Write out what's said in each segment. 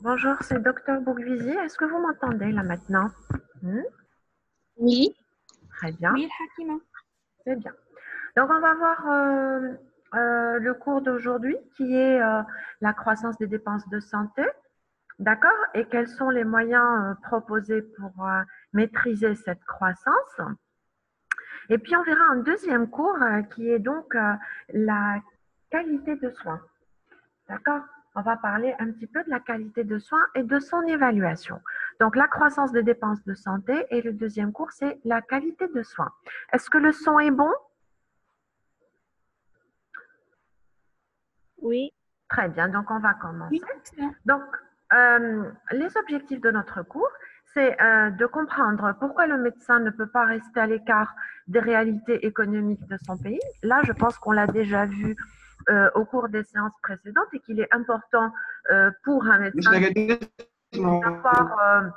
Bonjour, c'est Docteur Bourgvizy. Est-ce que vous m'entendez là maintenant? Hmm. Oui, Très bien, oui, Hakima. c'est bien. Donc, on va voir le cours d'aujourd'hui qui est la croissance des dépenses de santé. D'accord? Et quels sont les moyens proposés pour maîtriser cette croissance? Et puis, on verra un deuxième cours qui est donc la qualité de soins. D'accord? On va parler un petit peu de la qualité de soins et de son évaluation. Donc, la croissance des dépenses de santé et le deuxième cours, c'est la qualité de soins. Est-ce que le son est bon? Oui, Très bien, donc on va oui, commencer. excellent. Donc, les objectifs de notre cours, c'est de comprendre pourquoi le médecin ne peut pas rester à l'écart des réalités économiques de son pays. Là, je pense qu'on l'a déjà vu au cours des séances précédentes et qu'il est important pour un مش médecin نجاتي d'avoir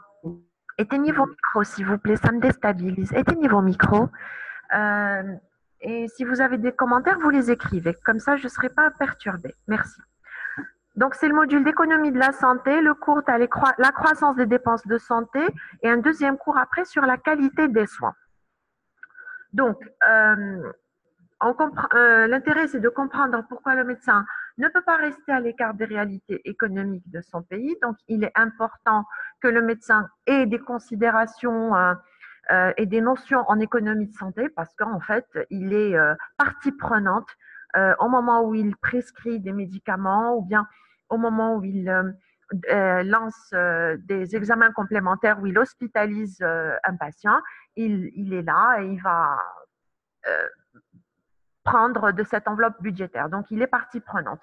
éteignez vos micros, s'il vous plaît, ça me déstabilise. Éteignez vos micros. Euh, et si vous avez des commentaires, vous les écrivez. Comme ça, je ne serai pas perturbée. Merci. Donc, c'est le module d'économie de la santé. Le cours à la croissance des dépenses de santé et un deuxième cours après sur la qualité des soins. Donc, l'intérêt, c'est de comprendre pourquoi le médecin ne peut pas rester à l'écart des réalités économiques de son pays. Donc, il est important que le médecin ait des considérations et des notions en économie de santé parce qu'en fait, il est partie prenante au moment où il prescrit des médicaments ou bien au moment où il lance des examens complémentaires, où il hospitalise un patient. Il est là et il va euh, prendre de cette enveloppe budgétaire. Donc, il est partie prenante.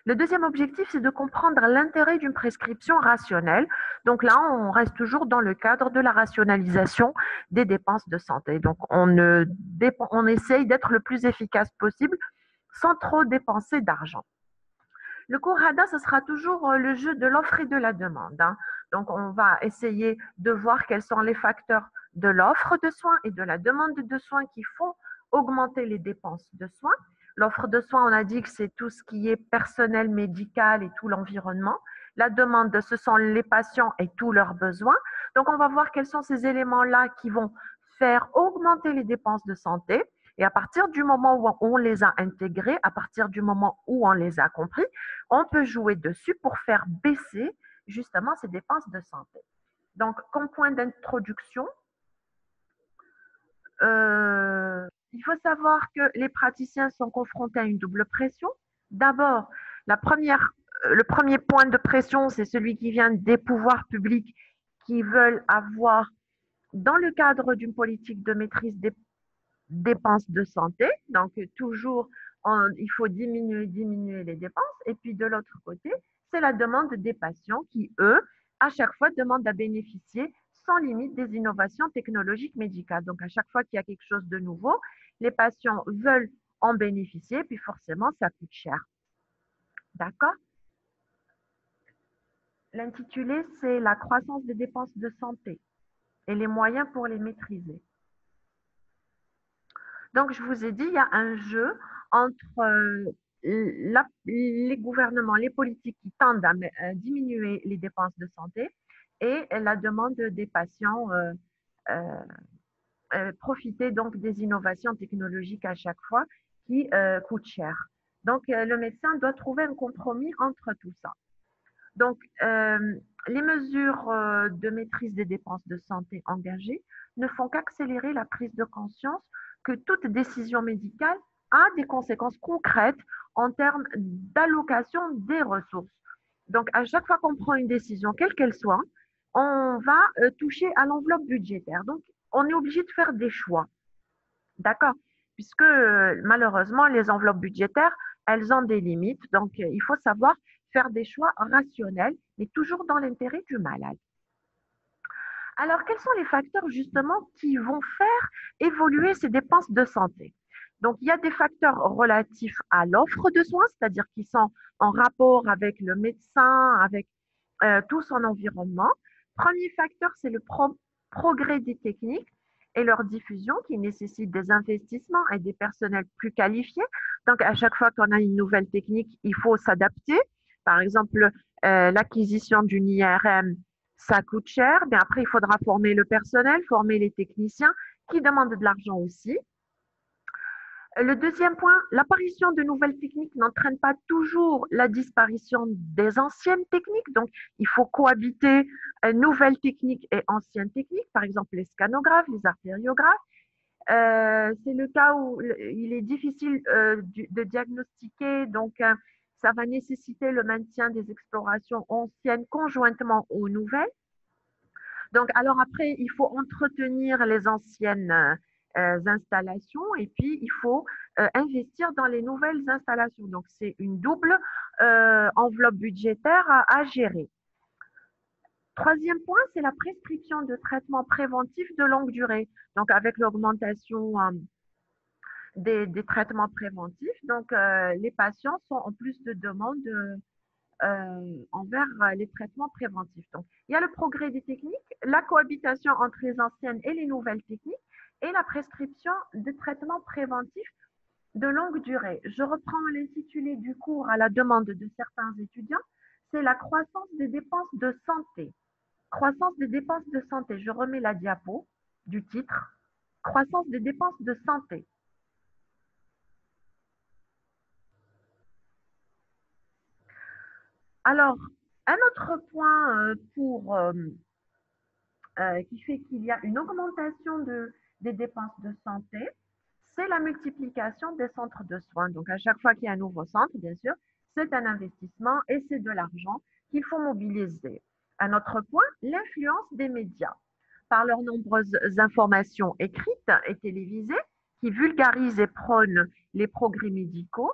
Le deuxième objectif, c'est de comprendre l'intérêt d'une prescription rationnelle. Donc là, on reste toujours dans le cadre de la rationalisation des dépenses de santé. Donc, on essaye d'être le plus efficace possible sans trop dépenser d'argent. Le cours HADA, ce sera toujours le jeu de l'offre et de la demande. Hein. Donc, on va essayer de voir quels sont les facteurs de l'offre de soins et de la demande de soins qui font augmenter les dépenses de soins. L'offre de soins, on a dit que c'est tout ce qui est personnel médical et tout l'environnement. La demande, ce sont les patients et tous leurs besoins. Donc, on va voir quels sont ces éléments-là qui vont faire augmenter les dépenses de santé. Et à partir du moment où on les a intégrés, à partir du moment où on les a compris, on peut jouer dessus pour faire baisser justement ces dépenses de santé. Donc, comme point d'introduction, il faut savoir que les praticiens sont confrontés à une double pression. D'abord, le premier point de pression, c'est celui qui vient des pouvoirs publics qui veulent avoir, dans le cadre d'une politique de maîtrise des dépenses de santé, donc toujours il faut diminuer les dépenses. Et puis de l'autre côté, c'est la demande des patients qui, eux, à chaque fois demandent à bénéficier sans limite des innovations technologiques médicales. Donc à chaque fois qu'il y a quelque chose de nouveau, les patients veulent en bénéficier, puis forcément, ça coûte cher. D'accord? L'intitulé, c'est la croissance des dépenses de santé et les moyens pour les maîtriser. Donc, je vous ai dit, il y a un jeu entre les gouvernements, les politiques qui tendent à diminuer les dépenses de santé et la demande des patients euh, profiter donc des innovations technologiques à chaque fois qui coûtent cher. Donc, le médecin doit trouver un compromis entre tout ça. Donc, les mesures de maîtrise des dépenses de santé engagées ne font qu'accélérer la prise de conscience que toute décision médicale a des conséquences concrètes en termes d'allocation des ressources. Donc, à chaque fois qu'on prend une décision, quelle qu'elle soit, on va toucher à l'enveloppe budgétaire. Donc, on est obligé de faire des choix. D'accord? Puisque malheureusement, les enveloppes budgétaires, elles ont des limites. Donc, il faut savoir faire des choix rationnels, mais toujours dans l'intérêt du malade. Alors, quels sont les facteurs justement qui vont faire évoluer ces dépenses de santé? Donc, il y a des facteurs relatifs à l'offre de soins, c'est-à-dire qui sont en rapport avec le médecin, avec tout son environnement. Premier facteur, c'est le progrès des techniques et leur diffusion qui nécessitent des investissements et des personnels plus qualifiés. Donc, à chaque fois qu'on a une nouvelle technique, il faut s'adapter. Par exemple, l'acquisition d'une IRM, ça coûte cher. Bien après, il faudra former le personnel, former les techniciens, qui demandent de l'argent aussi. Le deuxième point, l'apparition de nouvelles techniques n'entraîne pas toujours la disparition des anciennes techniques. Donc, il faut cohabiter nouvelles techniques et anciennes techniques, par exemple les scanographes, les artériographes. C'est le cas où il est difficile de diagnostiquer, donc ça va nécessiter le maintien des explorations anciennes conjointement aux nouvelles. Donc, alors après, il faut entretenir les anciennes installations et puis il faut investir dans les nouvelles installations. Donc, c'est une double enveloppe budgétaire à gérer. Troisième point, c'est la prescription de traitements préventifs de longue durée. Donc, avec l'augmentation des traitements préventifs, donc les patients sont en plus de demandes envers les traitements préventifs. Donc, il y a le progrès des techniques, la cohabitation entre les anciennes et les nouvelles techniques et la prescription de traitements préventifs de longue durée. Je reprends l'intitulé du cours à la demande de certains étudiants. C'est la croissance des dépenses de santé. Croissance des dépenses de santé. Je remets la diapo du titre. Croissance des dépenses de santé. Alors, un autre point qui fait qu'il y a une augmentation des dépenses de santé, c'est la multiplication des centres de soins. Donc, à chaque fois qu'il y a un nouveau centre, bien sûr, c'est un investissement et c'est de l'argent qu'il faut mobiliser. Un autre point, l'influence des médias par leurs nombreuses informations écrites et télévisées qui vulgarisent et prônent les progrès médicaux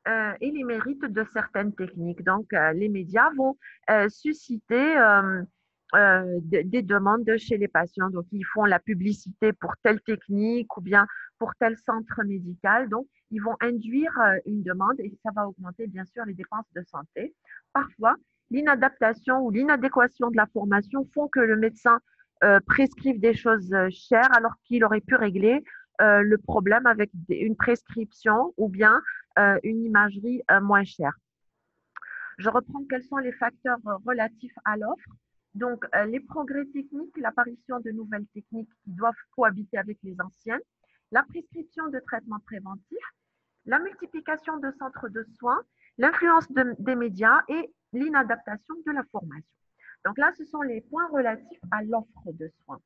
et les mérites de certaines techniques. Donc, les médias vont susciter des demandes chez les patients. Donc, ils font la publicité pour telle technique ou bien pour tel centre médical. Donc, ils vont induire une demande et ça va augmenter, bien sûr, les dépenses de santé. Parfois, l'inadaptation ou l'inadéquation de la formation font que le médecin prescrive des choses chères alors qu'il aurait pu régler le problème avec une prescription ou bien une imagerie moins chère. Je reprends quels sont les facteurs relatifs à l'offre. Donc, les progrès techniques, l'apparition de nouvelles techniques qui doivent cohabiter avec les anciennes, la prescription de traitements préventifs, la multiplication de centres de soins, l'influence des médias et l'inadaptation de la formation. Donc là, ce sont les points relatifs à l'offre de soins.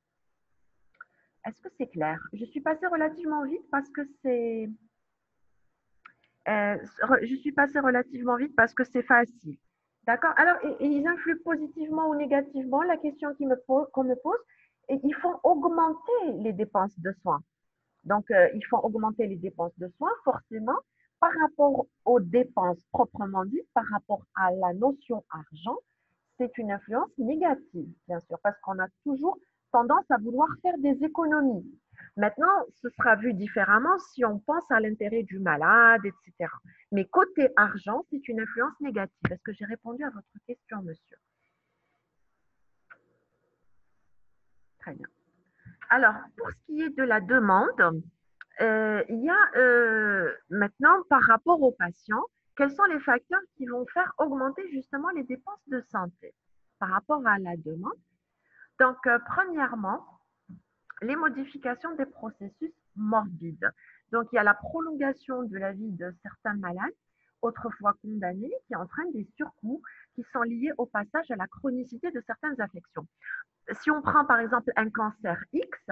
Est-ce que c'est clair? Je suis passée relativement vite parce que c'est je suis passée relativement vite parce que c'est facile. D'accord. Alors, et ils influent positivement ou négativement la question qu'on me pose, et ils font augmenter les dépenses de soins. Donc, ils font augmenter les dépenses de soins forcément par rapport aux dépenses proprement dites, par rapport à la notion argent. C'est une influence négative, bien sûr, parce qu'on a toujours tendance à vouloir faire des économies. Maintenant, ce sera vu différemment si on pense à l'intérêt du malade, etc. Mais côté argent, c'est une influence négative. Est-ce que j'ai répondu à votre question, monsieur? Très bien. Alors, pour ce qui est de la demande, il y a maintenant, par rapport aux patients, quels sont les facteurs qui vont faire augmenter justement les dépenses de santé par rapport à la demande? Donc, premièrement, les modifications des processus morbides. Donc, il y a la prolongation de la vie de certains malades, autrefois condamnés, qui entraînent des surcoûts qui sont liés au passage à la chronicité de certaines affections. Si on prend par exemple un cancer X,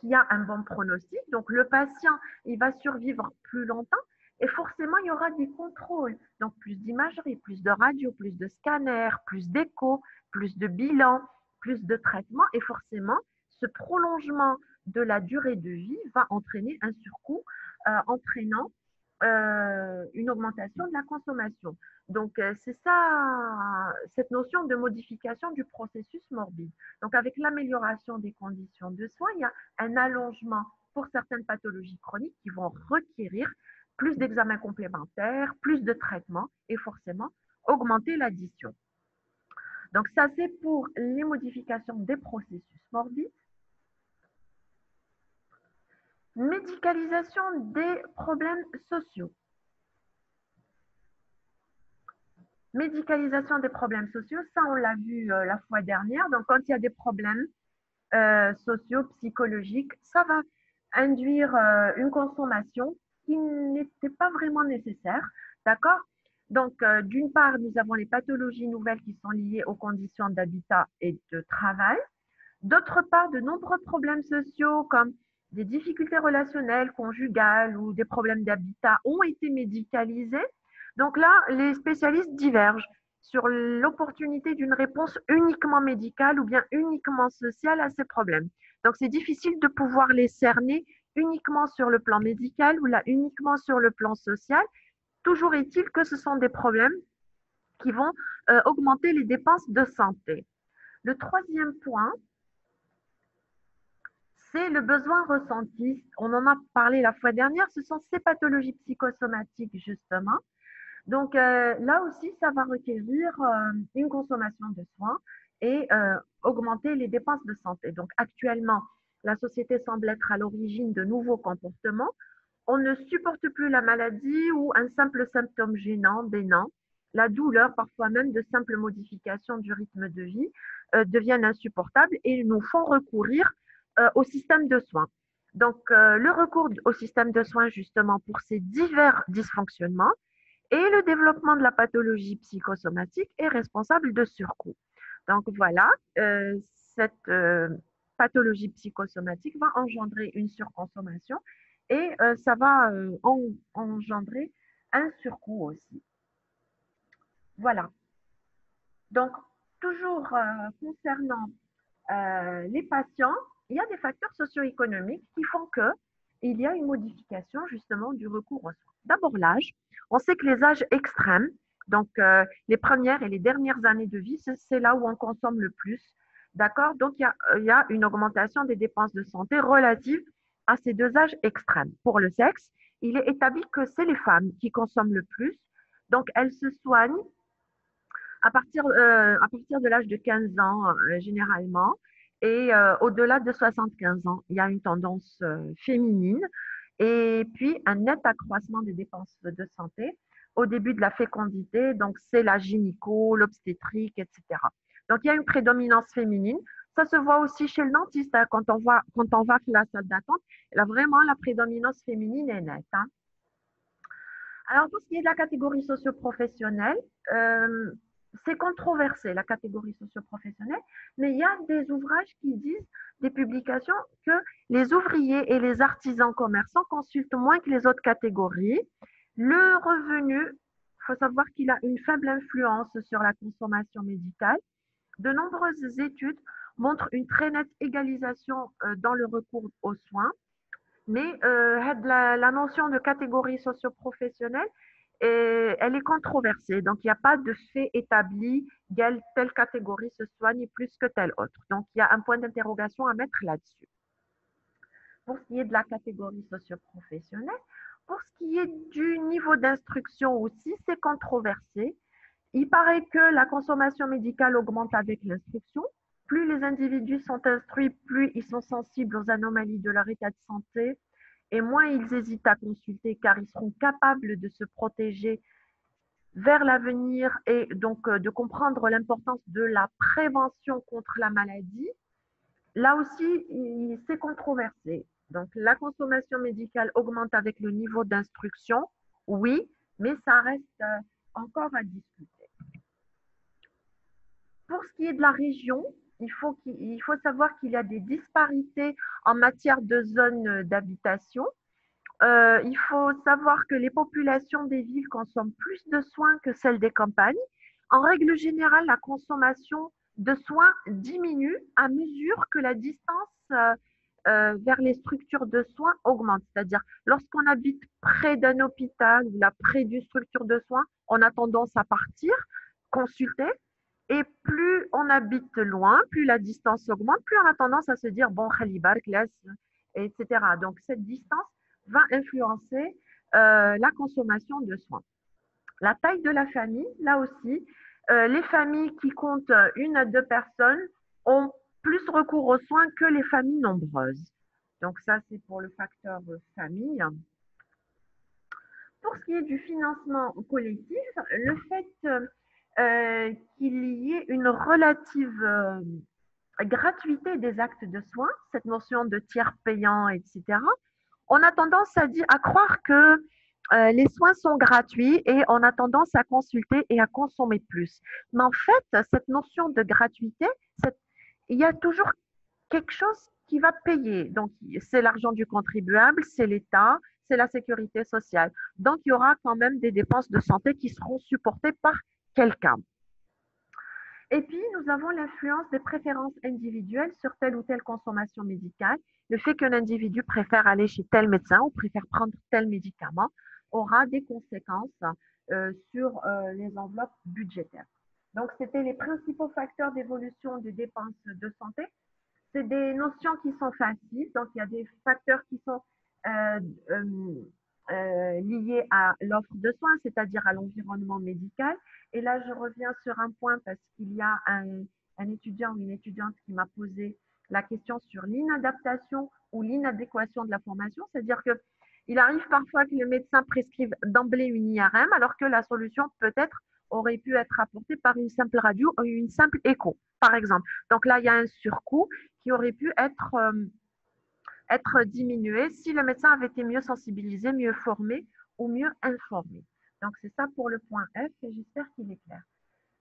qui a un bon pronostic, donc le patient, il va survivre plus longtemps et forcément, il y aura des contrôles. Donc, plus d'imagerie, plus de radio, plus de scanners, plus d'échos, plus de bilans, plus de traitements et forcément, ce prolongement de la durée de vie va entraîner un surcoût entraînant une augmentation de la consommation. Donc, c'est ça, cette notion de modification du processus morbide. Donc, avec l'amélioration des conditions de soins, il y a un allongement pour certaines pathologies chroniques qui vont requérir plus d'examens complémentaires, plus de traitements et forcément augmenter l'addition. Donc, ça, c'est pour les modifications des processus morbides. Médicalisation des problèmes sociaux. Médicalisation des problèmes sociaux, ça on l'a vu la fois dernière. Donc quand il y a des problèmes sociaux, psychologiques, ça va induire une consommation qui n'était pas vraiment nécessaire. D'accord? Donc, d'une part, nous avons les pathologies nouvelles qui sont liées aux conditions d'habitat et de travail. D'autre part, de nombreux problèmes sociaux comme des difficultés relationnelles, conjugales ou des problèmes d'habitat ont été médicalisés. Donc là, les spécialistes divergent sur l'opportunité d'une réponse uniquement médicale ou bien uniquement sociale à ces problèmes. Donc c'est difficile de pouvoir les cerner uniquement sur le plan médical ou là uniquement sur le plan social. Toujours est-il que ce sont des problèmes qui vont augmenter les dépenses de santé. Le troisième point, c'est le besoin ressenti. On en a parlé la fois dernière, ce sont ces pathologies psychosomatiques justement. Donc là aussi, ça va requérir une consommation de soins et augmenter les dépenses de santé. Donc actuellement, la société semble être à l'origine de nouveaux comportements. On ne supporte plus la maladie ou un simple symptôme gênant, bénin. La douleur, parfois même de simples modifications du rythme de vie, deviennent insupportables et nous font recourir au système de soins. Donc, le recours au système de soins, justement, pour ces divers dysfonctionnements et le développement de la pathologie psychosomatique est responsable de surcoût. Donc, voilà, cette pathologie psychosomatique va engendrer une surconsommation et ça va engendrer un surcoût aussi. Voilà. Donc, toujours concernant les patients, il y a des facteurs socio-économiques qui font qu'il y a une modification justement du recours aux soins. D'abord l'âge. On sait que les âges extrêmes, donc les premières et les dernières années de vie, c'est là où on consomme le plus. D'accord? Donc il y a une augmentation des dépenses de santé relative à ces deux âges extrêmes. Pour le sexe, il est établi que c'est les femmes qui consomment le plus. Donc elles se soignent à partir de l'âge de 15 ans, généralement, et au-delà de 75 ans, il y a une tendance féminine et puis un net accroissement des dépenses de santé au début de la fécondité. Donc, c'est la gynéco, l'obstétrique, etc. Donc, il y a une prédominance féminine. Ça se voit aussi chez le dentiste, hein, quand on va à la salle d'attente. Là, vraiment, la prédominance féminine est nette. Hein. Alors, pour ce qui est de la catégorie socio-professionnelle, euh, c'est controversé, la catégorie socio-professionnelle, mais il y a des ouvrages qui disent, des publications, que les ouvriers et les artisans commerçants consultent moins que les autres catégories. Le revenu, il faut savoir qu'il a une faible influence sur la consommation médicale. De nombreuses études montrent une très nette égalisation dans le recours aux soins. Mais la notion de catégorie socio-professionnelle, elle est controversée. Donc, il n'y a pas de fait établi, telle catégorie se soigne plus que telle autre. Donc, il y a un point d'interrogation à mettre là-dessus. Pour ce qui est de la catégorie socio-professionnelle, pour ce qui est du niveau d'instruction aussi, c'est controversé. Il paraît que la consommation médicale augmente avec l'instruction. Plus les individus sont instruits, plus ils sont sensibles aux anomalies de leur état de santé et moins ils hésitent à consulter car ils seront capables de se protéger vers l'avenir et donc de comprendre l'importance de la prévention contre la maladie. Là aussi, c'est controversé. Donc, la consommation médicale augmente avec le niveau d'instruction, oui, mais ça reste encore à discuter. Pour ce qui est de la région, il faut savoir qu'il y a des disparités en matière de zones d'habitation. Il faut savoir que les populations des villes consomment plus de soins que celles des campagnes. En règle générale, la consommation de soins diminue à mesure que la distance vers les structures de soins augmente. C'est-à-dire, lorsqu'on habite près d'un hôpital ou là, près d'une structure de soins, on a tendance à partir, consulter. Et plus on habite loin, plus la distance augmente, plus on a tendance à se dire, bon, khalibark, laisse, etc. Donc, cette distance va influencer la consommation de soins. La taille de la famille, là aussi, les familles qui comptent une à deux personnes ont plus recours aux soins que les familles nombreuses. Donc ça, c'est pour le facteur famille. Pour ce qui est du financement collectif, le fait qu'il y ait une relative gratuité des actes de soins, cette notion de tiers payant, etc. On a tendance à croire que les soins sont gratuits et on a tendance à consulter et à consommer plus. Mais en fait, cette notion de gratuité, il y a toujours quelque chose qui va payer. Donc, c'est l'argent du contribuable, c'est l'État, c'est la sécurité sociale. Donc, il y aura quand même des dépenses de santé qui seront supportées par quelqu'un. Et puis, nous avons l'influence des préférences individuelles sur telle ou telle consommation médicale. Le fait qu'un individu préfère aller chez tel médecin ou préfère prendre tel médicament aura des conséquences sur les enveloppes budgétaires. Donc, c'était les principaux facteurs d'évolution des dépenses de santé. C'est des notions qui sont faciles, donc il y a des facteurs qui sont euh, euh, liés à l'offre de soins, c'est-à-dire à l'environnement médical. Et là, je reviens sur un point parce qu'il y a un étudiant ou une étudiante qui m'a posé la question sur l'inadaptation ou l'inadéquation de la formation, c'est-à-dire que il arrive parfois que le médecin prescrive d'emblée une IRM alors que la solution peut-être aurait pu être apportée par une simple radio ou une simple écho, par exemple. Donc là, il y a un surcoût qui aurait pu être diminué si le médecin avait été mieux sensibilisé, mieux formé ou mieux informé. Donc c'est ça pour le point F et j'espère qu'il est clair.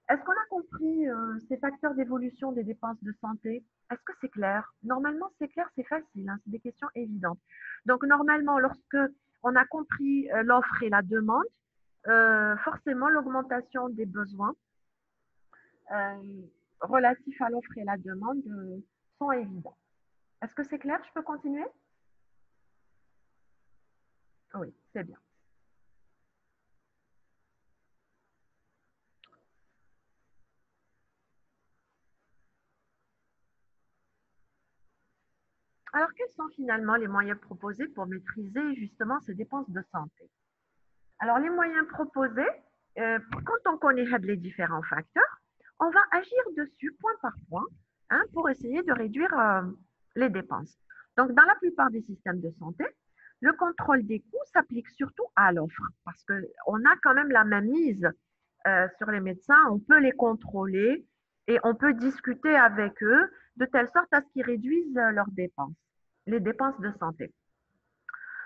Est-ce qu'on a compris ces facteurs d'évolution des dépenses de santé? Est-ce que c'est clair? Normalement, c'est clair, c'est facile, hein, c'est des questions évidentes. Donc normalement, lorsque on a compris l'offre et la demande, forcément l'augmentation des besoins euh, relatifs à l'offre et la demande sont évidents. Est-ce que c'est clair? Je peux continuer? Oui, c'est bien. Alors, quels sont finalement les moyens proposés pour maîtriser justement ces dépenses de santé? Alors, les moyens proposés, quand on connaît les différents facteurs, on va agir dessus point par point hein, pour essayer de réduire les dépenses. Donc, dans la plupart des systèmes de santé, le contrôle des coûts s'applique surtout à l'offre parce qu'on a quand même la même mise sur les médecins, on peut les contrôler et on peut discuter avec eux de telle sorte à ce qu'ils réduisent leurs dépenses, les dépenses de santé.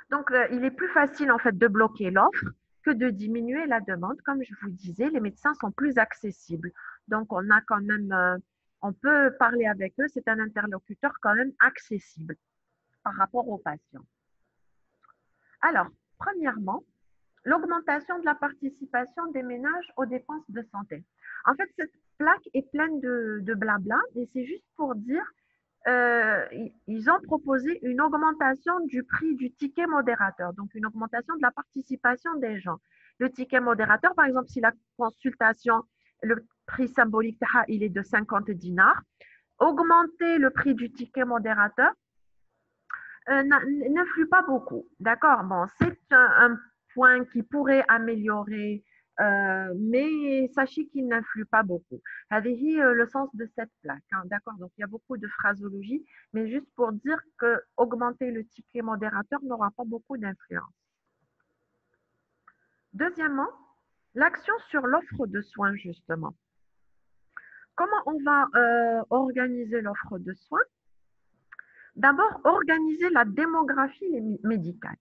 Donc, il est plus facile en fait de bloquer l'offre que de diminuer la demande. Comme je vous disais, les médecins sont plus accessibles. Donc, on a quand même, on peut parler avec eux. C'est un interlocuteur quand même accessible par rapport aux patients. Alors, premièrement, l'augmentation de la participation des ménages aux dépenses de santé. En fait, cette plaque est pleine de blabla, mais c'est juste pour dire ils ont proposé une augmentation du prix du ticket modérateur, donc une augmentation de la participation des gens. Le ticket modérateur, par exemple, si la consultation, le prix symbolique, il est de 50 dinars, augmenter le prix du ticket modérateur n'influe pas beaucoup. D'accord. Bon, c'est un point qui pourrait améliorer, mais sachez qu'il n'influe pas beaucoup. Avec le sens de cette plaque. Hein, d'accord. Donc, il y a beaucoup de phraseologie, mais juste pour dire que augmenter le ticket modérateur n'aura pas beaucoup d'influence. Deuxièmement, l'action sur l'offre de soins, justement. Comment on va organiser l'offre de soins? D'abord, organiser la démographie médicale.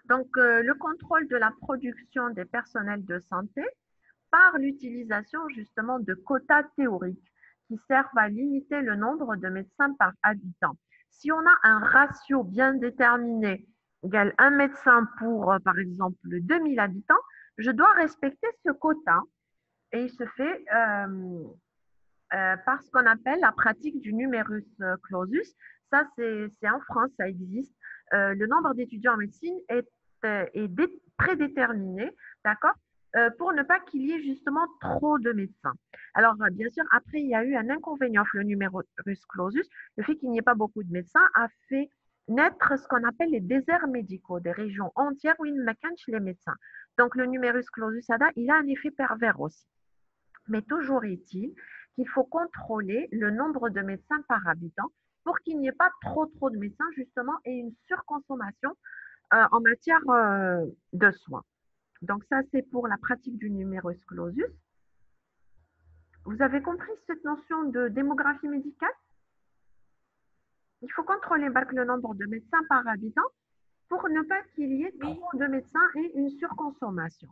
Donc, le contrôle de la production des personnels de santé par l'utilisation justement de quotas théoriques qui servent à limiter le nombre de médecins par habitant. Si on a un ratio bien déterminé, égal un médecin pour, par exemple, 2000 habitants, je dois respecter ce quota et il se fait par ce qu'on appelle la pratique du numerus clausus. Ça, c'est en France, ça existe. Le nombre d'étudiants en médecine est prédéterminé, d'accord, pour ne pas qu'il y ait justement trop de médecins. Alors, bien sûr, après, il y a eu un inconvénient, le numerus clausus. Le fait qu'il n'y ait pas beaucoup de médecins a fait naître ce qu'on appelle les déserts médicaux, des régions entières où il ne manque les médecins. Donc, le numerus clausus, il a un effet pervers aussi. Mais toujours est-il qu'il faut contrôler le nombre de médecins par habitant pour qu'il n'y ait pas trop de médecins justement et une surconsommation en matière de soins. Donc ça, c'est pour la pratique du numerus clausus. Vous avez compris cette notion de démographie médicale? Il faut contrôler le nombre de médecins par habitant pour ne pas qu'il y ait trop de médecins et une surconsommation.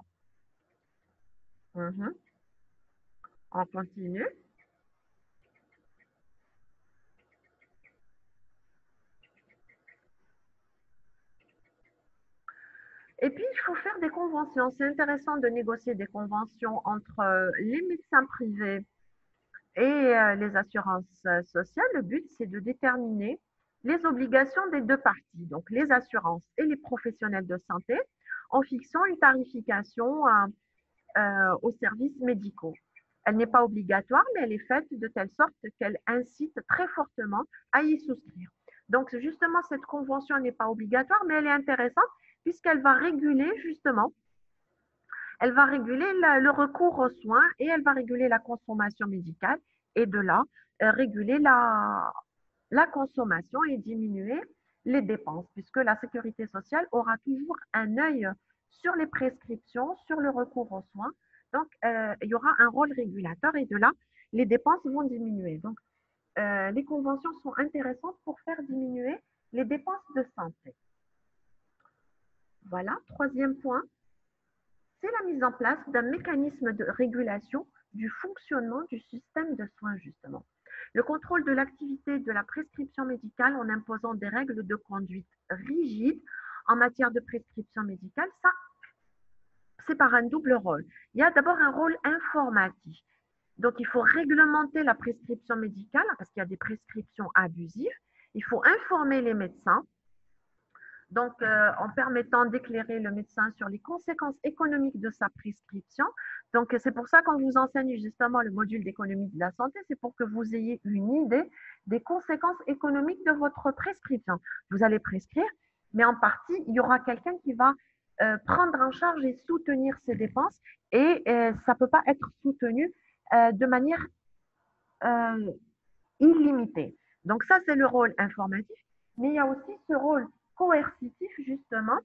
On continue. Et puis, il faut faire des conventions. C'est intéressant de négocier des conventions entre les médecins privés et les assurances sociales. Le but, c'est de déterminer les obligations des deux parties, donc les assurances et les professionnels de santé, en fixant une tarification aux services médicaux. Elle n'est pas obligatoire, mais elle est faite de telle sorte qu'elle incite très fortement à y souscrire. Donc, justement, cette convention n'est pas obligatoire, mais elle est intéressante puisqu'elle va réguler, justement, elle va réguler le recours aux soins et elle va réguler la consommation médicale et de là, réguler la consommation et diminuer les dépenses, puisque la sécurité sociale aura toujours un œil sur les prescriptions, sur le recours aux soins. Donc, il y aura un rôle régulateur et de là, les dépenses vont diminuer. Donc, les conventions sont intéressantes pour faire diminuer les dépenses de santé. Voilà, troisième point, c'est la mise en place d'un mécanisme de régulation du fonctionnement du système de soins, justement. Le contrôle de l'activité de la prescription médicale en imposant des règles de conduite rigides en matière de prescription médicale, ça, c'est par un double rôle. Il y a d'abord un rôle informatif. Donc, il faut réglementer la prescription médicale parce qu'il y a des prescriptions abusives. Il faut informer les médecins. Donc, en permettant d'éclairer le médecin sur les conséquences économiques de sa prescription. Donc, c'est pour ça qu'on vous enseigne justement le module d'économie de la santé, c'est pour que vous ayez une idée des conséquences économiques de votre prescription. Vous allez prescrire, mais en partie, il y aura quelqu'un qui va prendre en charge et soutenir ces dépenses et ça ne peut pas être soutenu de manière illimitée. Donc, ça, c'est le rôle informatif, mais il y a aussi ce rôle coercitif, justement,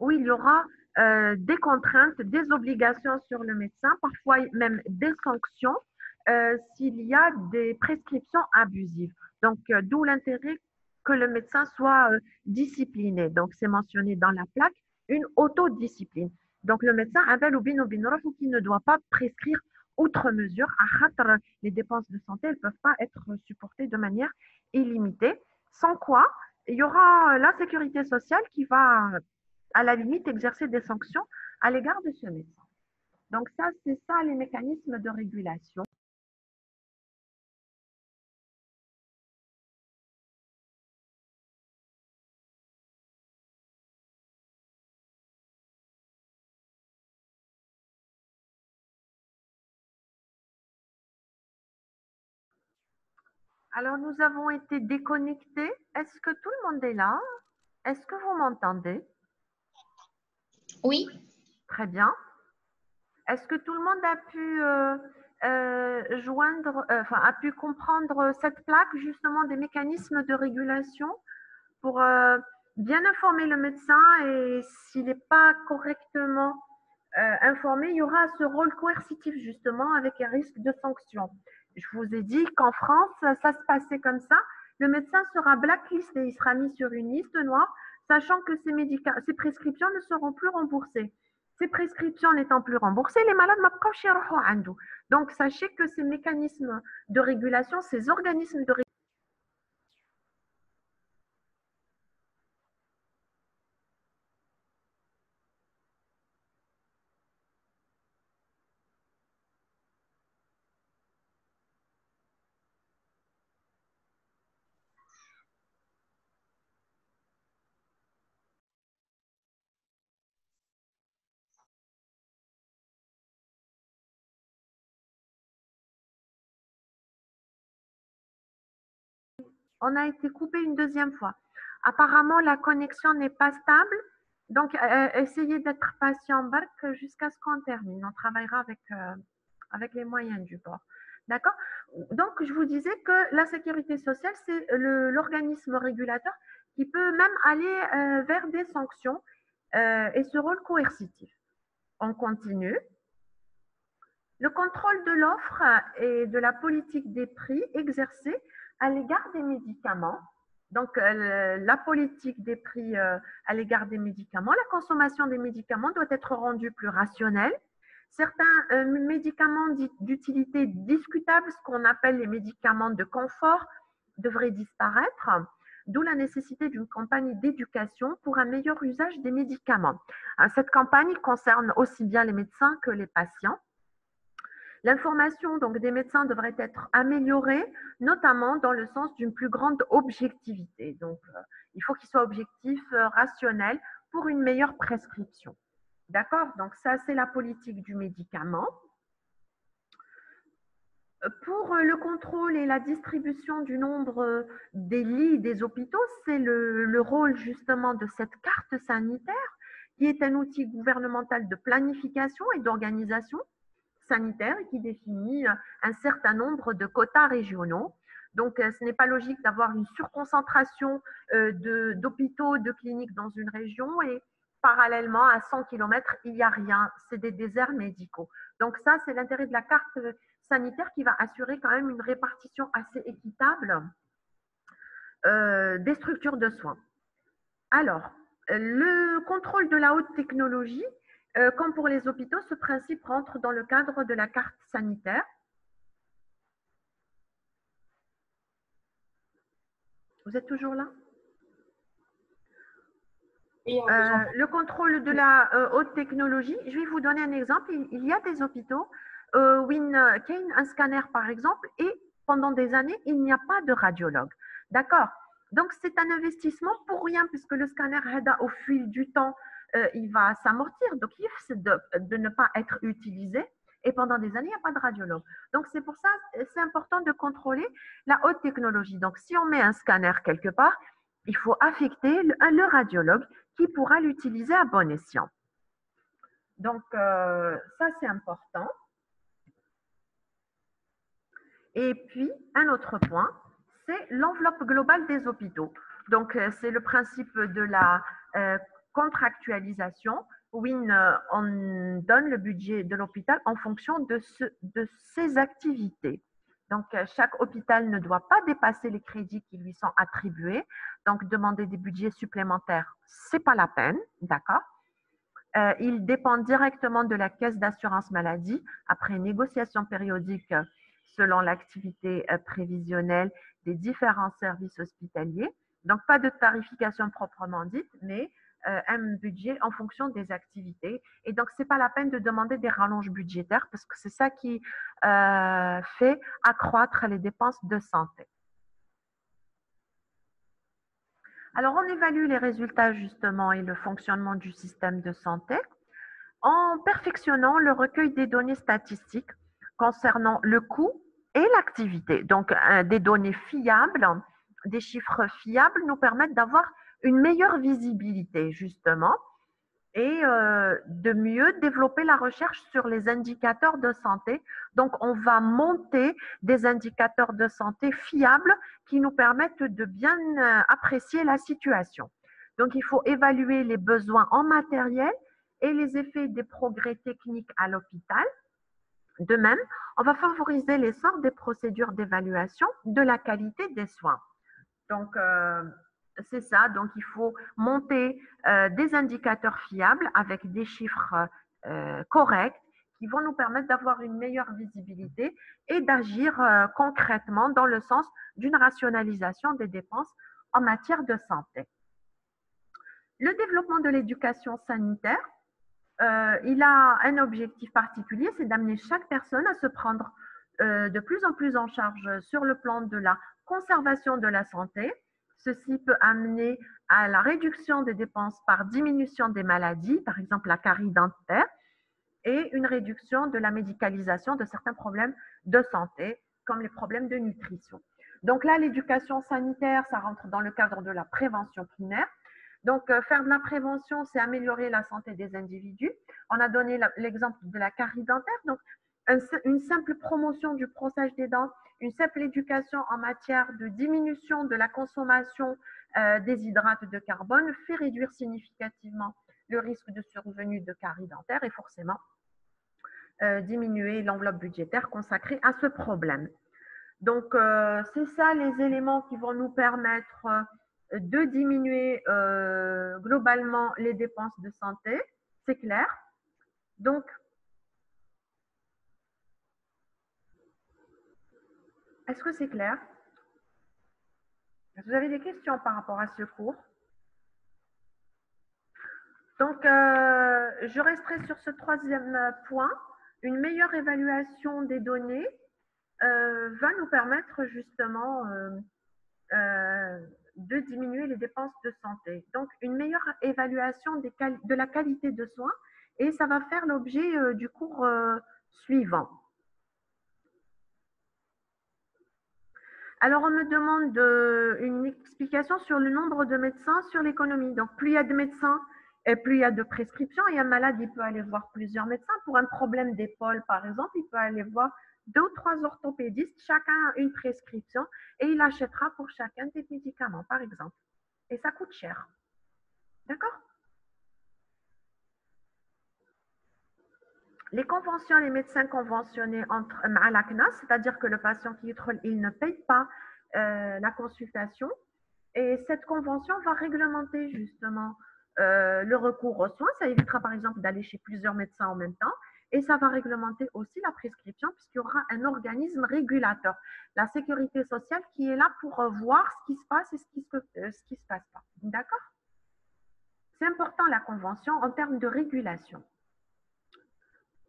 où il y aura des contraintes, des obligations sur le médecin, parfois même des sanctions s'il y a des prescriptions abusives. Donc, d'où l'intérêt que le médecin soit discipliné. Donc, c'est mentionné dans la plaque, une autodiscipline. Donc, le médecin qui ne doit pas prescrire outre mesure. Les dépenses de santé ne peuvent pas être supportées de manière illimitée. Sans quoi, il y aura la sécurité sociale qui va, à la limite, exercer des sanctions à l'égard de ce médecin. Donc ça, c'est ça les mécanismes de régulation. Alors, nous avons été déconnectés. Est-ce que tout le monde est là? Est-ce que vous m'entendez? Oui. Très bien. Est-ce que tout le monde a pu a pu comprendre cette plaque, justement, des mécanismes de régulation pour bien informer le médecin et s'il n'est pas correctement informé, il y aura ce rôle coercitif, justement, avec un risque de sanction. Je vous ai dit qu'en France, ça se passait comme ça. Le médecin sera blacklisté, il sera mis sur une liste noire, sachant que ses prescriptions ne seront plus remboursées. Ces prescriptions n'étant plus remboursées, les malades n'ont. Donc, sachez que ces mécanismes de régulation, ces organismes de régulation, on a été coupé une deuxième fois. Apparemment, la connexion n'est pas stable. Donc, essayez d'être patient, Bark, jusqu'à ce qu'on termine. On travaillera avec les moyens du bord. D'accord? Donc, je vous disais que la sécurité sociale, c'est l'organisme régulateur qui peut même aller vers des sanctions et ce rôle coercitif. On continue. Le contrôle de l'offre et de la politique des prix exercée à l'égard des médicaments. Donc, la politique des prix à l'égard des médicaments, la consommation des médicaments doit être rendue plus rationnelle. Certains médicaments d'utilité discutable, ce qu'on appelle les médicaments de confort, devraient disparaître, d'où la nécessité d'une campagne d'éducation pour un meilleur usage des médicaments. Cette campagne concerne aussi bien les médecins que les patients. L'information donc des médecins devrait être améliorée, notamment dans le sens d'une plus grande objectivité. Donc, il faut qu'il soit objectif, rationnel pour une meilleure prescription. D'accord? Donc, ça, c'est la politique du médicament. Pour le contrôle et la distribution du nombre des lits des hôpitaux, c'est le rôle justement de cette carte sanitaire qui est un outil gouvernemental de planification et d'organisation sanitaire et qui définit un certain nombre de quotas régionaux. Donc, ce n'est pas logique d'avoir une surconcentration d'hôpitaux, de cliniques dans une région et parallèlement à 100 km, il n'y a rien. C'est des déserts médicaux. Donc, ça, c'est l'intérêt de la carte sanitaire qui va assurer quand même une répartition assez équitable des structures de soins. Alors, le contrôle de la haute technologie, comme pour les hôpitaux, ce principe rentre dans le cadre de la carte sanitaire. Vous êtes toujours là? Le contrôle de la haute technologie, je vais vous donner un exemple. Il y a des hôpitaux où il y a un scanner, par exemple, et pendant des années, il n'y a pas de radiologue. D'accord? Donc, c'est un investissement pour rien, puisque le scanner, au fil du temps, il va s'amortir. Donc, il c'est de ne pas être utilisé. Et pendant des années, il n'y a pas de radiologue. Donc, c'est pour ça, c'est important de contrôler la haute technologie. Donc, si on met un scanner quelque part, il faut affecter le radiologue qui pourra l'utiliser à bon escient. Donc, ça, c'est important. Et puis, un autre point, c'est l'enveloppe globale des hôpitaux. Donc, c'est le principe de la contractualisation où on donne le budget de l'hôpital en fonction de ses activités. Donc, chaque hôpital ne doit pas dépasser les crédits qui lui sont attribués. Donc, demander des budgets supplémentaires, ce n'est pas la peine, d'accord? Il dépend directement de la caisse d'assurance maladie après négociation périodique selon l'activité prévisionnelle des différents services hospitaliers. Donc, pas de tarification proprement dite, mais un budget en fonction des activités. Et donc, ce n'est pas la peine de demander des rallonges budgétaires parce que c'est ça qui fait accroître les dépenses de santé. Alors, on évalue les résultats justement et le fonctionnement du système de santé en perfectionnant le recueil des données statistiques concernant le coût et l'activité. Donc, des données fiables, des chiffres fiables nous permettent d'avoir une meilleure visibilité justement et de mieux développer la recherche sur les indicateurs de santé. Donc, on va monter des indicateurs de santé fiables qui nous permettent de bien apprécier la situation. Donc, il faut évaluer les besoins en matériel et les effets des progrès techniques à l'hôpital. De même, on va favoriser l'essor des procédures d'évaluation de la qualité des soins. Donc, c'est ça. Donc, il faut monter des indicateurs fiables avec des chiffres corrects qui vont nous permettre d'avoir une meilleure visibilité et d'agir concrètement dans le sens d'une rationalisation des dépenses en matière de santé. Le développement de l'éducation sanitaire, il a un objectif particulier, c'est d'amener chaque personne à se prendre de plus en plus en charge sur le plan de la conservation de la santé. Ceci peut amener à la réduction des dépenses par diminution des maladies, par exemple la carie dentaire, et une réduction de la médicalisation de certains problèmes de santé, comme les problèmes de nutrition. Donc là, l'éducation sanitaire, ça rentre dans le cadre de la prévention primaire. Donc, faire de la prévention, c'est améliorer la santé des individus. On a donné l'exemple de la carie dentaire. Donc, une simple promotion du brossage des dents, une simple éducation en matière de diminution de la consommation des hydrates de carbone fait réduire significativement le risque de survenue de carie dentaire et forcément diminuer l'enveloppe budgétaire consacrée à ce problème. Donc, c'est ça les éléments qui vont nous permettre de diminuer globalement les dépenses de santé, c'est clair. Donc, est-ce que c'est clair? Vous avez des questions par rapport à ce cours? Donc, je resterai sur ce troisième point. Une meilleure évaluation des données va nous permettre justement de diminuer les dépenses de santé. Donc, une meilleure évaluation de la qualité de soins et ça va faire l'objet du cours suivant. Alors, on me demande une explication sur le nombre de médecins sur l'économie. Donc, plus il y a de médecins et plus il y a de prescriptions, et un malade, il peut aller voir plusieurs médecins. Pour un problème d'épaule, par exemple, il peut aller voir 2 ou 3 orthopédistes, chacun a une prescription, et il achètera pour chacun des médicaments, par exemple. Et ça coûte cher. D'accord? Les conventions, les médecins conventionnés à la CNAS, c'est-à-dire que le patient qui il ne paye pas la consultation. Et cette convention va réglementer justement le recours aux soins. Ça évitera par exemple d'aller chez plusieurs médecins en même temps. Et ça va réglementer aussi la prescription puisqu'il y aura un organisme régulateur, la sécurité sociale, qui est là pour voir ce qui se passe et ce qui se passe pas. D'accord? C'est important la convention en termes de régulation.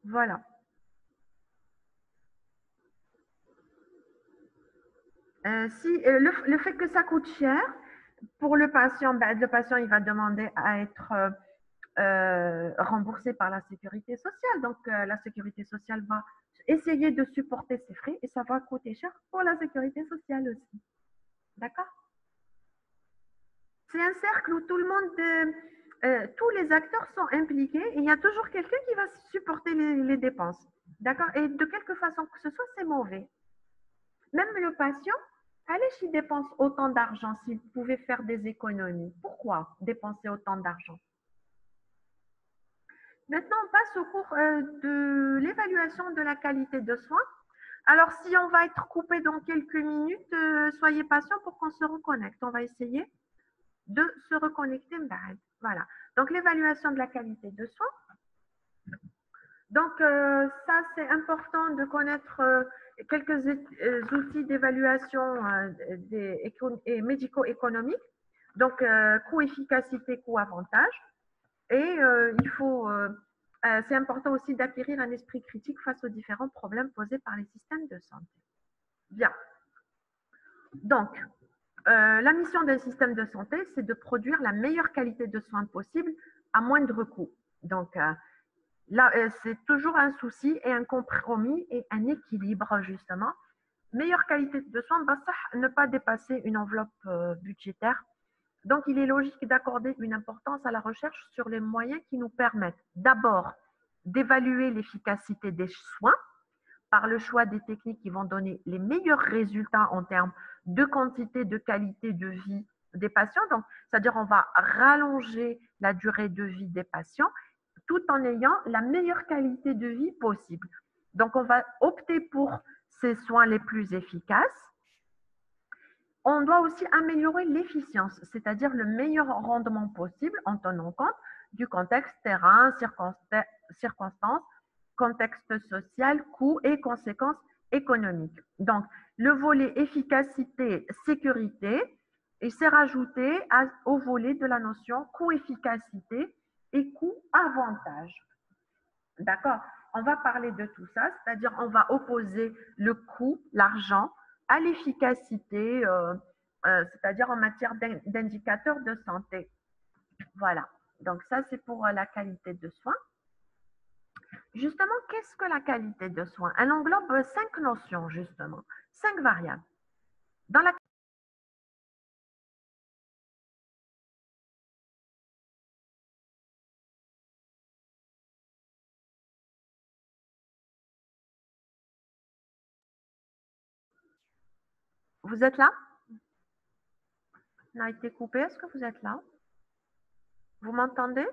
Voilà. Le fait que ça coûte cher, pour le patient, le patient il va demander à être remboursé par la sécurité sociale. Donc, la sécurité sociale va essayer de supporter ses frais et ça va coûter cher pour la sécurité sociale aussi. D'accord? C'est un cercle où tout le monde, tous les acteurs sont impliqués et il y a toujours quelqu'un qui va supporter les dépenses. D'accord? Et de quelque façon que ce soit, c'est mauvais. Même le patient, allez, s'il dépense autant d'argent, s'il pouvait faire des économies, pourquoi dépenser autant d'argent? Maintenant, on passe au cours de l'évaluation de la qualité de soins. Alors, si on va être coupé dans quelques minutes, soyez patients pour qu'on se reconnecte. On va essayer de se reconnecter. Voilà. Donc, l'évaluation de la qualité de soins. Donc, ça, c'est important de connaître quelques outils d'évaluation médico-économiques. Donc, coût, efficacité, coût, avantage. Et c'est important aussi d'acquérir un esprit critique face aux différents problèmes posés par les systèmes de santé. Bien. Donc, la mission d'un système de santé, c'est de produire la meilleure qualité de soins possible à moindre coût. Donc, là, c'est toujours un souci et un compromis et un équilibre, justement. Meilleure qualité de soins, ne pas dépasser une enveloppe budgétaire. Donc, il est logique d'accorder une importance à la recherche sur les moyens qui nous permettent d'abord d'évaluer l'efficacité des soins par le choix des techniques qui vont donner les meilleurs résultats en termes de quantité, de qualité de vie des patients. Donc, c'est-à-dire on va rallonger la durée de vie des patients tout en ayant la meilleure qualité de vie possible. Donc, on va opter pour ces soins les plus efficaces. On doit aussi améliorer l'efficience, c'est-à-dire le meilleur rendement possible en tenant compte du contexte terrain, circonstances, contexte social, coûts et conséquences économiques. Donc, le volet efficacité, sécurité, il s'est rajouté au volet de la notion coût-efficacité et coût-avantage. D'accord? On va parler de tout ça, c'est-à-dire on va opposer le coût, l'argent, à l'efficacité, c'est-à-dire en matière d'indicateurs de santé. Voilà. Donc ça, c'est pour la qualité de soins. Justement, qu'est-ce que la qualité de soins? Elle englobe 5 notions, justement, 5 variables. Dans la Vous êtes là? On a été coupé. Est-ce que vous êtes là? Vous m'entendez?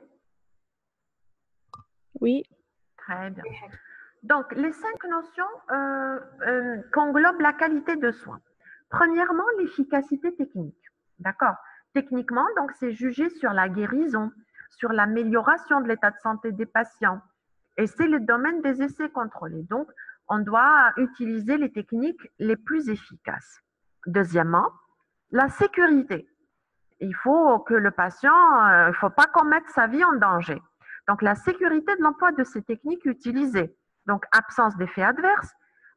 Oui. Très bien. Donc, les 5 notions qu'englobe la qualité de soins. Premièrement, l'efficacité technique. D'accord? Techniquement, donc, c'est jugé sur la guérison, sur l'amélioration de l'état de santé des patients. Et c'est le domaine des essais contrôlés. Donc, on doit utiliser les techniques les plus efficaces. Deuxièmement, la sécurité. Il faut que le patient, il ne faut pas qu'on mette sa vie en danger. Donc, la sécurité de l'emploi de ces techniques utilisées. Donc, absence d'effets adverses,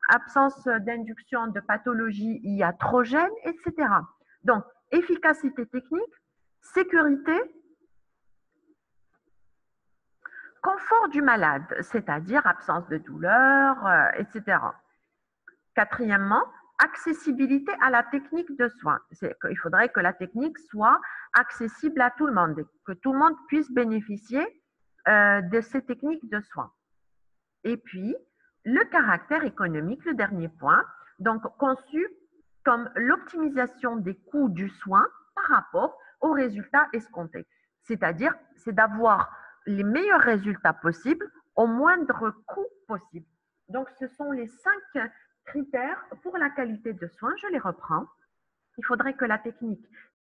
absence d'induction de pathologies iatrogènes, etc. Donc, efficacité technique, sécurité, confort du malade, c'est-à-dire absence de douleur, etc. Quatrièmement, accessibilité à la technique de soins. Il faudrait que la technique soit accessible à tout le monde, que tout le monde puisse bénéficier de ces techniques de soins. Et puis, le caractère économique, le dernier point, donc conçu comme l'optimisation des coûts du soin par rapport aux résultats escomptés. C'est-à-dire, c'est d'avoir les meilleurs résultats possibles au moindre coût possible. Donc, ce sont les 5 critères pour la qualité de soins. Je les reprends. Il faudrait que la technique